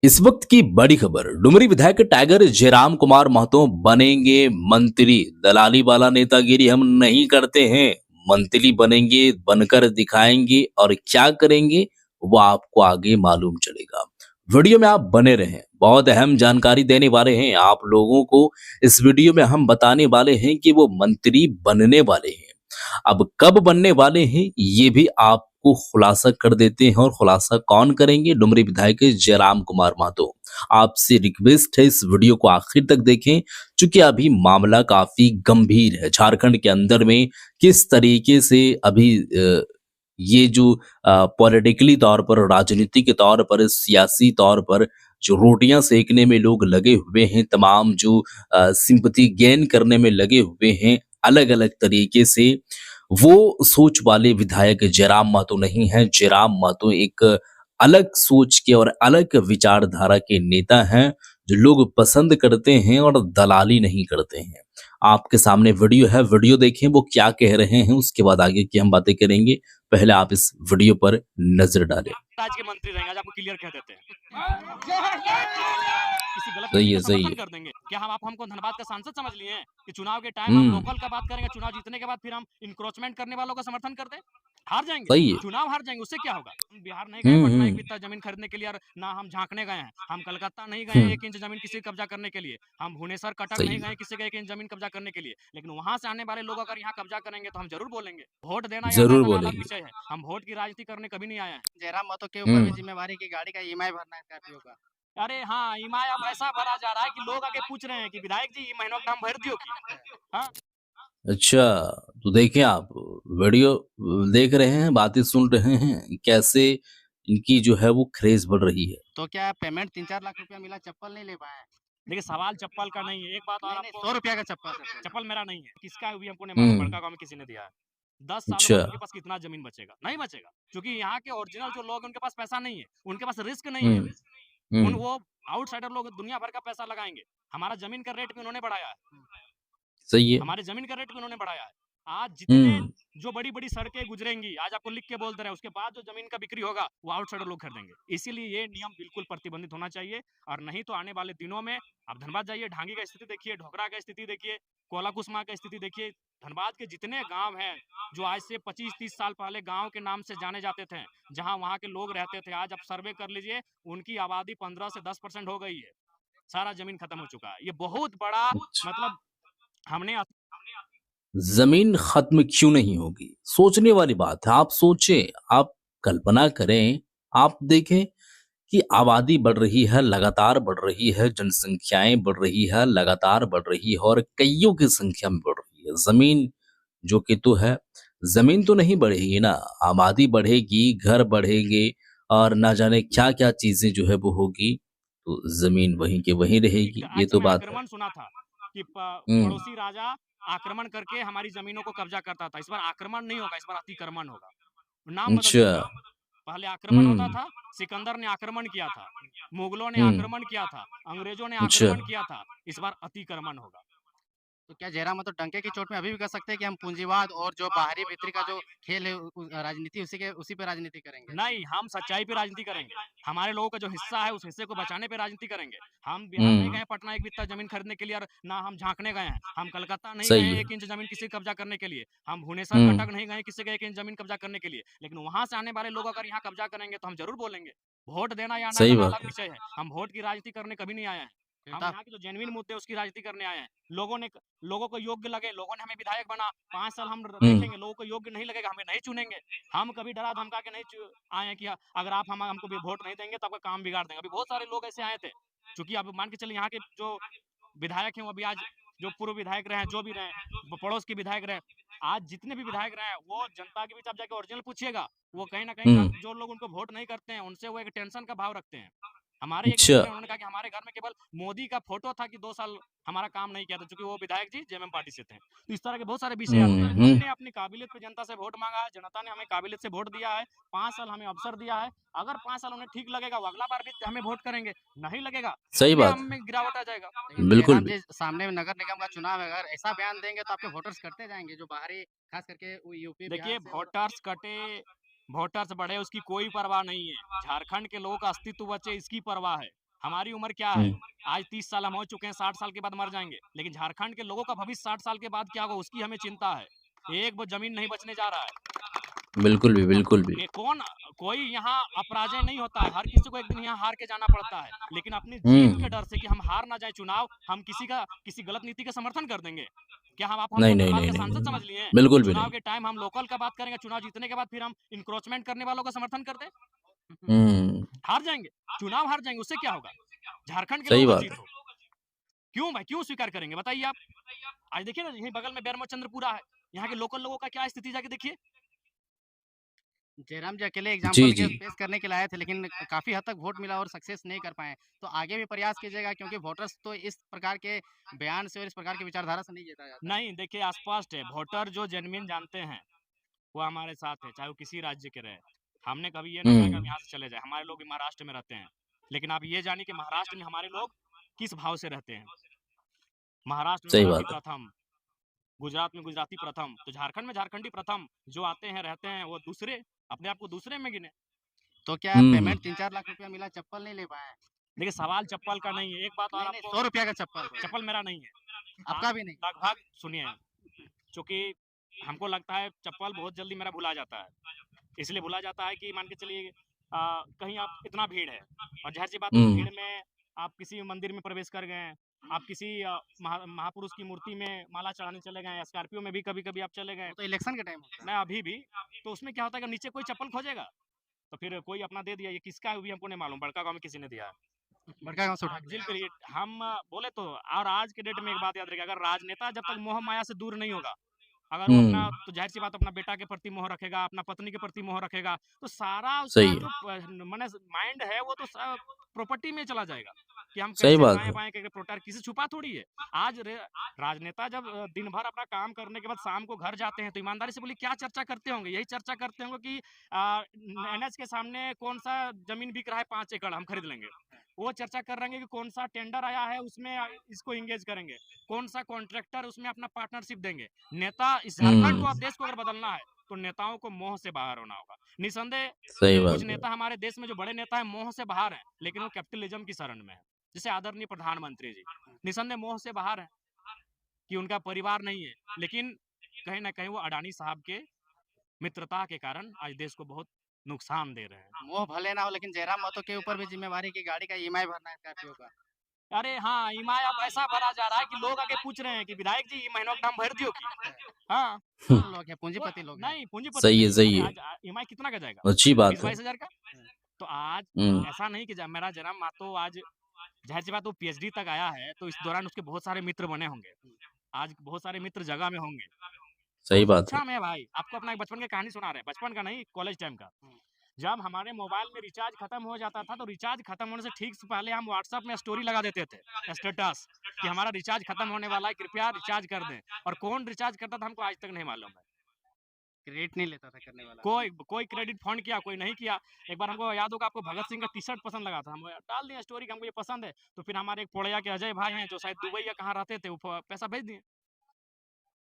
इस वक्त की बड़ी खबर। डुमरी विधायक टाइगर जयराम कुमार महतो बनेंगे मंत्री। दलाली वाला नेतागिरी हम नहीं करते हैं। मंत्री बनेंगे, बनकर दिखाएंगे और क्या करेंगे वो आपको आगे मालूम चलेगा। वीडियो में आप बने रहें, बहुत अहम जानकारी देने वाले हैं आप लोगों को। इस वीडियो में हम बताने वाले हैं कि वो मंत्री बनने वाले हैं। अब कब बनने वाले हैं ये भी आपको खुलासा कर देते हैं, और खुलासा कौन करेंगे? डुमरी विधायक जयराम कुमार महतो। आपसे रिक्वेस्ट है इस वीडियो को आखिर तक देखें, क्योंकि अभी मामला काफी गंभीर है। झारखंड के अंदर में किस तरीके से अभी ये जो पॉलिटिकली तौर पर, राजनीति के तौर पर, सियासी तौर पर जो रोटियां सेकने में लोग लगे हुए हैं, तमाम जो सिंपैथी गेन करने में लगे हुए हैं अलग अलग तरीके से, वो सोच वाले विधायक जयराम महतो नहीं है। जयराम महतो एक अलग सोच के और अलग विचारधारा के नेता हैं, जो लोग पसंद करते हैं और दलाली नहीं करते हैं। आपके सामने वीडियो है, वीडियो देखें वो क्या कह रहे हैं, उसके बाद आगे की हम बातें करेंगे। पहले आप इस वीडियो पर नजर डालें। राज्य के मंत्री रहेंगे, आज आपको क्लियर कह देते हैं। किसी गलत सही नीति है, का सही समर्थन है। कर देंगे क्या? हम आप हमको धनबाद का सांसद समझ लिए हैं कि चुनाव के टाइम हम लोकल का बात करेंगे, चुनाव जीतने के बाद फिर हम इंक्रोचमेंट करने वालों का समर्थन कर दें? हार जाएंगे, सही है। चुनाव हार जाएंगे, उससे क्या होगा? हम बिहार नहीं गए पटना एक हम्म। बित्ता जमीन खरीदने के लिए, और ना हम झांकने गए हैं। हम कलकत्ता नहीं गए हम्म। 1 इंच जमीन किसी कब्जा करने के लिए। हम भुवनेश्वर कटक सही नहीं है। गए किसी का 1 इंच जमीन कब्जा करने के लिए। लेकिन वहां से आने वाले लोग अगर यहाँ कब्जा करेंगे तो हम जरूर बोलेंगे। वोट देना या ना जरूर देना अलग बोलेंगे। विषय है, हम वोट की राजनीति करने कभी नहीं आए हैं। जयराम महतो के ऊपर भी हम्म। जिम्मेवारी की गाड़ी का ईएमआई भरना है स्कॉर्पियो का। अरे हाँ, ईएमआई अब ऐसा भरा जा रहा है कि लोग आके पूछ रहे हैं कि विधायक जी, ये महीनों का दाम भर दियो की? हाँ? अच्छा, तो देखें आप वीडियो देख रहे हैं, बातें सुन रहे हैं, कैसे इनकी जो है वो क्रेज बढ़ रही है। तो क्या पेमेंट 3-4 लाख रुपया मिला, चप्पल नहीं ले पाए? देखिए, सवाल चप्पल का नहीं है। एक बात और नहीं नहीं, आपको, 100 रुपया का चप्पल सर। चप्पल मेरा नहीं है, किसका भी हमको नहीं मालूम, हम्म। बड़का गांव में किसी ने दिया है। 10 सालों अच्छा। बाद उनके पास कितना जमीन बचेगा? नहीं बचेगा, क्योंकि यहाँ के ओरिजिनल जो लोग हैं, उनके पास पैसा नहीं है, उनके पास रिस्क नहीं है। हम्म। उन हम्म। वो आउटसाइडर लोग दुनिया भर का पैसा लगाएंगे। हमारा जमीन का रेट भी उन्होंने बढ़ाया है। सही है। हमारे जमीन का रेट भी उन्होंने बढ़ाया है। आज जितने हम्म। जो बड़ी बड़ी सड़कें गुजरेंगी, आज आपको लिख के बोल दे रहे हैं, उसके बाद जो जमीन का बिक्री होगा वो आउटसाइडर लोग खरीदेंगे। इसीलिए ये नियम बिल्कुल प्रतिबंधित होना चाहिए, और नहीं तो आने वाले दिनों में आप धनबाद जाइए, ढांगी का स्थिति देखिए, ढोकरा का स्थिति देखिए, कोला कुसमा का स्थिति देखिए। धनबाद के जितने गांव हैं जो आज से 25-30 साल पहले गांव के नाम से जाने जाते थे, जहां वहां के लोग रहते थे, आज आप सर्वे कर लीजिए, उनकी आबादी 15 से 10% हो गई है। सारा जमीन खत्म हो चुका है। ये बहुत बड़ा, अच्छा। मतलब हमने जमीन खत्म क्यों नहीं होगी? सोचने वाली बात है। आप सोचें, आप कल्पना करें, आप देखें कि आबादी बढ़ रही है, लगातार बढ़ रही है, जनसंख्याएं बढ़ रही है, लगातार बढ़ रही है, और कईयों की संख्या में बढ़ रही है। जमीन जो कि तो है, जमीन तो नहीं बढ़ेगी ना, आबादी बढ़ेगी, घर बढ़ेंगे, और ना जाने क्या क्या चीजें जो है वो होगी, तो जमीन वहीं के वहीं रहेगी। ये आज तो समय बात है। आक्रमण सुना था कि हम्म। पड़ोसी राजा आक्रमण करके हमारी जमीनों को कब्जा करता था। इस बार आक्रमण नहीं होगा, इस बार अतिक्रमण होगा। नाम बदल अच्छा। चुका है। पहले आक्रमण होता हम्म। था, सिकंदर ने आक्रमण किया था, मुगलों ने हम्म। आक्रमण किया था, अंग्रेजों ने अच्छा। आक्रमण किया था। इस बार अतिक्रमण होगा। तो क्या जयराम महतो डंके की चोट में अभी भी कह सकते हैं कि हम पूंजीवाद और जो बाहरी भीतरी का जो खेल है, राजनीति उसी पे राजनीति करेंगे? नहीं, हम सच्चाई पे राजनीति करेंगे। हमारे लोगों का जो हिस्सा है, उस हिस्से को बचाने पे राजनीति करेंगे। हम बिहार नहीं हम्म। गए पटना एक बित्ता जमीन खरीदने के लिए, और ना हम झांकने गए हैं। हम कलकत्ता नहीं सही गए है। 1 इंच जमीन किसी कब्जा करने के लिए। हम भुवनेश्वर हम्म। कटक नहीं गए किसी का 1 इंच जमीन कब्जा करने के लिए। लेकिन वहां से आने वाले लोग अगर यहाँ कब्जा करेंगे तो हम जरूर बोलेंगे। वोट देना या ना सही देना बात अलग है। विषय है, हम वोट की राजनीति करने कभी नहीं आए हैं। फिर हम तो यहाँ के जो जेन्युइन मुद्दे उसकी राजनीति करने आए हैं। लोगों को योग्य लगे, लोगों ने हमें विधायक बना, 5 साल हम हम्म। देखेंगे, लोगों को योग्य नहीं लगेगा, हमें नहीं चुनेंगे। हम कभी डरा धमका के नहीं आए हैं कि अगर आप हमको भी वोट नहीं देंगे तो आपका काम बिगाड़ देंगे। अभी बहुत सारे लोग ऐसे आए थे, क्योंकि अब मान के चलिए यहाँ के जो विधायक हैं वो अभी आज, जो पूर्व विधायक रहे हैं, जो भी रहे, पड़ोस के विधायक रहे, आज जितने भी विधायक रहे हैं, वो जनता के बीच आप जाके ओरिजिनल पूछिएगा, वो कहीं ना कहीं हम्म। जो लोग उनको वोट नहीं करते हैं, उनसे वो एक टेंशन का भाव रखते हैं। हमारे एक अच्छा। मित्र हैं, उन्होंने कहा कि हमारे घर में केवल मोदी का फोटो था कि 2 साल हमारा काम नहीं किया था, क्योंकि वो विधायक जी जेएमएम पार्टी से थे। तो इस तरह के बहुत सारे विषय आते हैं। हम्म। हमने अपनी काबिलियत पे जनता से वोट मांगा है, जनता ने हमें काबिलियत से वोट दिया है, 5 साल हमें अवसर दिया है। अगर 5 साल उन्हें ठीक लगेगा, वो अगला बार भी हमें वोट करेंगे। नहीं लगेगा तो सही फिर बात हम है। में गिरावट आ जाएगा। लेकिन बिल्कुल जयराम भी। जी, सामने में नगर निगम का चुनाव है, अगर ऐसा बयान देंगे तो आपके वोटर्स करते जाएंगे, जो बाहरी खास करके वो यूपी बिहार देखिए, से। और वोटर्स कटे, वोटर्स बढ़े, उसकी कोई परवाह नहीं है। झारखंड के लोगों का अस्तित्व बचे, इसकी परवाह है। हमारी उम्र क्या है? हम्म, आज 30 साल हम हो चुके हैं, 60 साल के बाद मर जाएंगे, लेकिन झारखंड के लोगों का भविष्य 60 साल के बाद क्या होगा उसकी हमें चिंता है। एक वो जमीन नहीं बचने जा रहा है। बिल्कुल भी, बिल्कुल भी। कि कौन कोई यहाँ अपराजय नहीं होता है, हर किसी को एक दिन यहाँ हार के जाना पड़ता है, लेकिन अपनी जीत के हम्म, डर से कि हम हार ना जाए चुनाव, हम किसी गलत नीति का समर्थन कर देंगे। क्या हम आप नहीं हमको नहीं धनबाद नहीं का नहीं सांसद नहीं, समझ लिए हैं कि बिल्कुल भी चुनाव नहीं। के टाइम हम लोकल का बात करेंगे, चुनाव जीतने के बाद फिर हम इंक्रोचमेंट करने वालों का समर्थन कर दें? हम्म, हार जाएंगे, चुनाव हार जाएंगे, उससे क्या होगा? झारखंड के सही लोगों का बात जीत है। हो। क्यों भाई, क्यों स्वीकार करेंगे बताइए आप? आज देखिए ना, यहीं बगल में बेरमो चंद्रपुरा है, यहाँ के लोकल लोगों का क्या स्थिति जाके देखिए। जयराम जी अकेले जी एग्जाम्पल के जी। पेश करने के लिए आए थे, लेकिन काफ़ी हद तक वोट मिला और सक्सेस नहीं कर पाए। तो आगे भी प्रयास कीजिएगा, क्योंकि वोटर्स तो इस प्रकार के बयान से और इस प्रकार की विचारधारा से नहीं जीता जाता है। नहीं देखिए, स्पष्ट है, वोटर जो जेन्युइन जानते हैं वो हमारे साथ है, चाहे वो किसी राज्य के रहे। हमने कभी ये नहीं कहा कि हम हम्म, यहाँ से चले जाए, हमारे लोग भी महाराष्ट्र में रहते हैं, लेकिन आप ये जानिए कि महाराष्ट्र में हमारे लोग किस भाव से रहते हैं। महाराष्ट्र में सही मराठी बात है। प्रथम, गुजरात में गुजराती प्रथम, तो झारखंड में झारखंडी प्रथम। जो आते हैं रहते हैं वो दूसरे, अपने आप को दूसरे में गिने। तो क्या हम्म, पेमेंट 3-4 लाख रुपया मिला, चप्पल नहीं ले पाए? देखिए, सवाल चप्पल का नहीं है, एक बात और नहीं, नहीं, आपको, 100 रुपया का चप्पल। चप्पल मेरा नहीं है। आपका भी नहीं? लगभग सुनिए, चूंकि हमको लगता है चप्पल बहुत जल्दी मेरा भुला जाता है, इसलिए भुला जाता है कि मान के चलिए कहीं आप इतना भीड़ है, और ज़ाहिर सी बात उस हम्म, भीड़ में आप किसी मंदिर में प्रवेश कर गए, आप किसी महापुरुष की मूर्ति में माला चढ़ाने चले गए, स्कॉर्पियो में भी कभी कभी आप चले गए, वो तो इलेक्शन के टाइम होता है। मैं अभी भी, तो उसमें क्या होता है कि नीचे कोई चप्पल खोजेगा, तो फिर कोई अपना दे दिया, ये किसका है वो भी हमको नहीं मालूम, बड़का गांव में किसी ने दिया है। बड़का गाँव से उठा के ले बिल्कुल, हम बोले तो, और आज के डेट में एक बात याद रखिए, अगर राजनेता जब तक मोह माया से दूर नहीं होगा, अगर वो अपना, हम्म, तो जाहिर सी बात अपना बेटा के प्रति मोह रखेगा, अपना पत्नी के प्रति मोह रखेगा, तो सारा उसका सही है। जो माने माइंड है वो तो प्रॉपर्टी में चला जाएगा, कि हम सही कैसे बात दाएं है। बाएं करके प्रोटेक्ट, किसी छुपा थोड़ी है। आज राजनेता जब दिन भर अपना काम करने के बाद शाम को घर जाते हैं, तो ईमानदारी से बोलिए क्या चर्चा करते होंगे? यही चर्चा करते होंगे कि एनएच के सामने कौन सा जमीन बिक रहा है 5 एकड़, हम खरीद लेंगे। वो चर्चा कर रहे हैं कि कौन सा टेंडर आया है उसमें इसको इंगेज करेंगे, कौन सा कॉन्ट्रैक्टर उसमें अपना पार्टनरशिप देंगे। नेता, इस झारखंड को, हम्म, आप देश को अगर बदलना है तो नेताओं को मोह से बाहर होना होगा। निसंदेह सही कुछ बात है। नेता हमारे देश में जो बड़े नेता है मोह से बाहर है, लेकिन वो कैपिटलिज्म की शरण में है, जैसे आदरणीय प्रधानमंत्री जी निसंदेह मोह से बाहर है कि उनका परिवार नहीं है, लेकिन कहीं ना कहीं वो अडानी साहब के मित्रता के कारण आज देश को बहुत नुकसान दे रहे हैं। मोह भले ना हो, लेकिन जयराम महतो के ऊपर भी जिम्मेवारी की गाड़ी का ईएमआई भरना है स्कॉर्पियो का। अरे हाँ, ईएमआई अब ऐसा भरा जा रहा है कि लोग आके पूछ रहे हैं कि विधायक जी महीनों का दाम भर दियो की। हाँ, कौन लोग है? वो पूंजीपति लोग हैं। नहीं, पूंजीपति सही है, नहीं, सही अरे है। आज ईएमआई कितना का जाएगा? अच्छी बात है। 20-22 हजार का। तो आज हम्म, ऐसा नहीं कि मेरा जन्म मातो आज, जाहिर सी बात वो पीएचडी तक आया है, तो इस दौरान उसके बहुत सारे मित्र बने होंगे, आज बहुत सारे मित्र जगह में होंगे, तो सही बात है। अच्छा में भाई आपको अपना एक बचपन की कहानी सुना रहे हैं, बचपन का नहीं, कॉलेज टाइम का। जब हमारे मोबाइल में रिचार्ज खत्म हो जाता था, तो रिचार्ज खत्म होने से ठीक से पहले हम व्हाट्सएप में स्टोरी लगा देते थे, स्टेटस, कि हमारा रिचार्ज खत्म होने वाला है, कृपया रिचार्ज कर दें। और कौन रिचार्ज करता था हमको आज तक नहीं मालूम है। क्रेडिट नहीं लेता था करने वाला। कोई कोई क्रेडिट फंड किया, कोई नहीं किया। एक बार हमको याद होगा, आपको भगत सिंह का टी शर्ट पसंद लगा था, हम डाल दिए स्टोरी कि हमको ये पसंद है, तो फिर हमारे एक पोड़ैया के अजय भाई हैं जो शायद दुबई या कहाँ रहते थे, वो पैसा भेज दिए।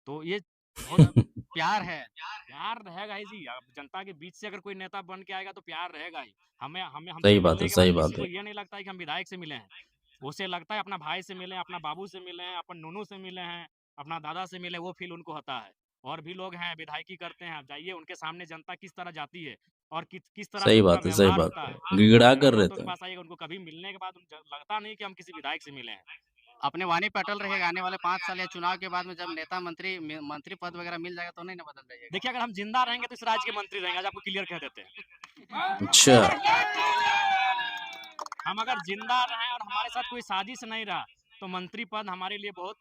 तो ये बहुत प्यार है। प्यार रहेगा ही जी, अब जनता के बीच से अगर कोई नेता बन के आएगा तो प्यार रहेगा ही। हमें हमें हमसे सही बात है, मिलने के बाद सही किसी बात को है। ये नहीं लगता है कि हम विधायक से मिले हैं, उसे लगता है अपना भाई से मिले, अपना बाबू से मिले हैं, अपन नूनू से मिले हैं, अपना दादा से मिले, वो फील उनको होता है। और भी लोग हैं विधायकी करते हैं, आप जाइए उनके सामने जनता किस तरह जाती है, और किस तरह से सही उनका बात है, सही व्यवहार बात होता है। है। गिड़गिड़ा कर जयराम महतो रहता के है। पास आइएगा, उनको कभी मिलने के बाद लगता नहीं कि हम किसी विधायक से मिले हैं। अपने वाणी पे अटल रहेगा, आने वाले 5 साल या चुनाव के बाद में जब नेता मंत्री पद वगैरह मिल जाएगा तो नहीं ना बदल जाइएगा? देखिए, अगर हम जिंदा रहेंगे तो इस राज्य के मंत्री रहेंगे, आज आपको क्लियर कह देते हैं। अच्छा। हम अगर जिंदा रहे और हमारे साथ कोई साजिश नहीं रहा, तो मंत्री पद हमारे लिए बहुत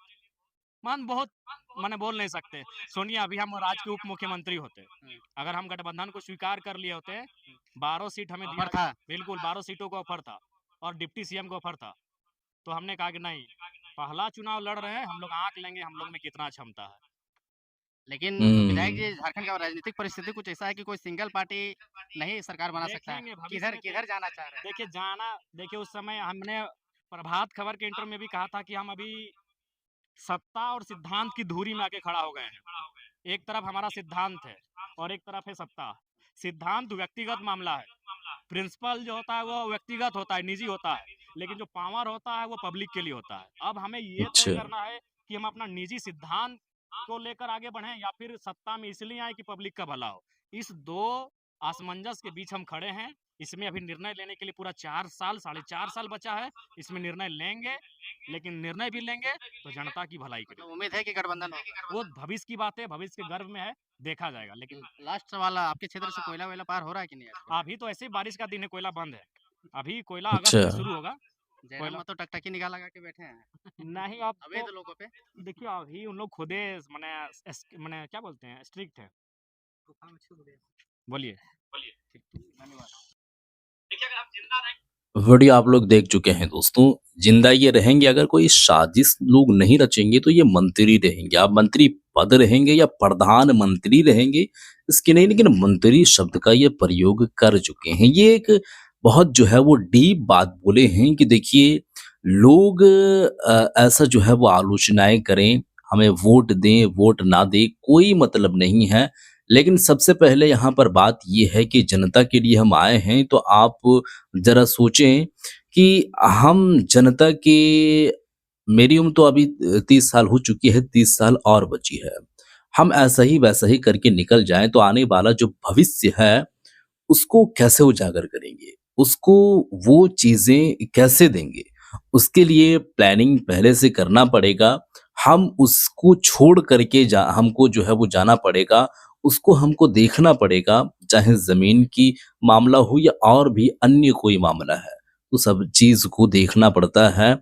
माने बोल नहीं सकते। सुनिए, अभी हम राज्य के उप मुख्यमंत्री होते, अगर हम गठबंधन को स्वीकार कर लिए होते, 12 सीट हमें दिया ऑफर था। बिल्कुल 12 सीटों का ऑफर था, और डिप्टी सीएम का ऑफर था, तो हमने कहा कि नहीं, पहला चुनाव लड़ रहे हैं हम लोग, आंक लेंगे हम लोग में कितना क्षमता है। लेकिन विधायक जी, हम्म, झारखंड का राजनीतिक परिस्थिति कुछ ऐसा है कि कोई सिंगल पार्टी नहीं सरकार बना सकता है। देखेंगे भविष्य किधर में, किधर जाना चाह रहे हैं? देखिए जाना, देखिए उस समय हमने प्रभात खबर के इंटरव्यू में भी कहा था कि हम अभी सत्ता और सिद्धांत की धुरी में आके खड़ा हो गए हैं। एक तरफ हमारा सिद्धांत है और एक तरफ है सत्ता। सिद्धांत व्यक्तिगत मामला है, प्रिंसिपल जो होता है वो व्यक्तिगत होता है, निजी होता है, लेकिन जो पावर होता है वो पब्लिक के लिए होता है। अब हमें ये अच्छा। तय करना है कि हम अपना निजी सिद्धांत को लेकर आगे बढ़ें या फिर सत्ता में इसलिए आए कि पब्लिक का भला हो। इस 2 असमंजस के बीच हम खड़े हैं। इसमें अभी निर्णय लेने के लिए पूरा 4 साल, साढ़े 4 साल बचा है। इसमें निर्णय लेंगे, लेकिन निर्णय भी लेंगे तो जनता की भलाई के तो लिए। उम्मीद है कि गठबंधन होगा। वो भविष्य की बात है, भविष्य के गर्भ में है, देखा जाएगा। लेकिन लास्ट सवाल, आपके क्षेत्र से कोयला-वोयला पार हो रहा है कि नहीं आजकल? अभी तो ऐसे ही बारिश का दिन है, कोयला बंद है। अभी कोयला अच्छा। अगस्त में शुरू होगा। जयराम कोयला महतो टकटकी निगाह लगा के बैठे हैं। नहीं, अब अवैध तो लोगों पे। देखिए अभी उन लोग खुदे मने मने क्या बोलते हैं, स्ट्रिक्ट है। बोलिए। ठीक, धन्यवाद। वीडियो आप लोग देख चुके हैं दोस्तों। जिंदा ये रहेंगे, अगर कोई साजिश लोग नहीं रचेंगे तो ये मंत्री रहेंगे। आप मंत्री पद रहेंगे या प्रधानमंत्री रहेंगे इसके नहीं, लेकिन मंत्री शब्द का ये प्रयोग कर चुके हैं। ये एक बहुत जो है वो डीप बात बोले हैं कि देखिए लोग ऐसा जो है वो आलोचनाएं करें, हमें वोट दें वोट ना दें कोई मतलब नहीं है। लेकिन सबसे पहले यहाँ पर बात ये है कि जनता के लिए हम आए हैं, तो आप ज़रा सोचें कि हम जनता के, मेरी उम्र तो अभी 30 साल हो चुकी है, 30 साल और बची है। हम ऐसा ही वैसा ही करके निकल जाएँ तो आने वाला जो भविष्य है, उसको कैसे उजागर करेंगे? उसको वो चीज़ें कैसे देंगे? उसके लिए प्लानिंग पहले से करना पड़ेगा। हम उसको छोड़ कर के हमको जो है वो जाना पड़ेगा, उसको हमको देखना पड़ेगा, चाहे ज़मीन की मामला हो या और भी अन्य कोई मामला है, तो सब चीज़ को देखना पड़ता है।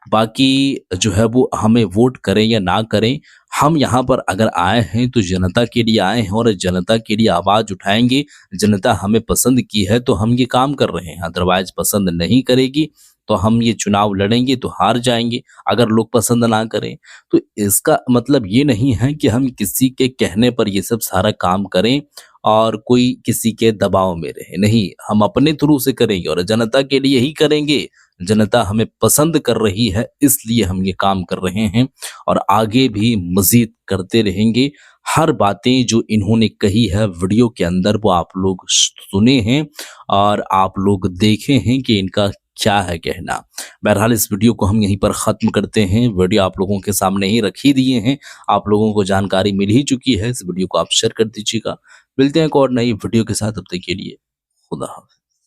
बाकी जो है वो हमें वोट करें या ना करें, हम यहाँ पर अगर आए हैं तो जनता के लिए आए हैं और जनता के लिए आवाज़ उठाएँगे। जनता हमें पसंद की है तो हम ये काम कर रहे हैं, अदरवाइज़ पसंद नहीं करेगी तो हम ये चुनाव लड़ेंगे तो हार जाएँगे, अगर लोग पसंद ना करें। तो इसका मतलब ये नहीं है कि हम किसी के कहने पर ये सब सारा काम करें और कोई किसी के दबाव में रहे, नहीं, हम अपने थ्रू से करेंगे और जनता के लिए ही करेंगे। जनता हमें पसंद कर रही है इसलिए हम ये काम कर रहे हैं और आगे भी मज़ीद करते रहेंगे। हर बातें जो इन्होंने कही है वीडियो के अंदर वो आप लोग सुने हैं और आप लोग देखे हैं कि इनका क्या है कहना। बहरहाल इस वीडियो को हम यहीं पर ख़त्म करते हैं। वीडियो आप लोगों के सामने ही रख ही दिए हैं, आप लोगों को जानकारी मिल ही चुकी है। इस वीडियो को आप शेयर कर दीजिएगा। मिलते हैं एक और नई वीडियो के साथ, तब तक के लिए खुदा हाफ़िज़।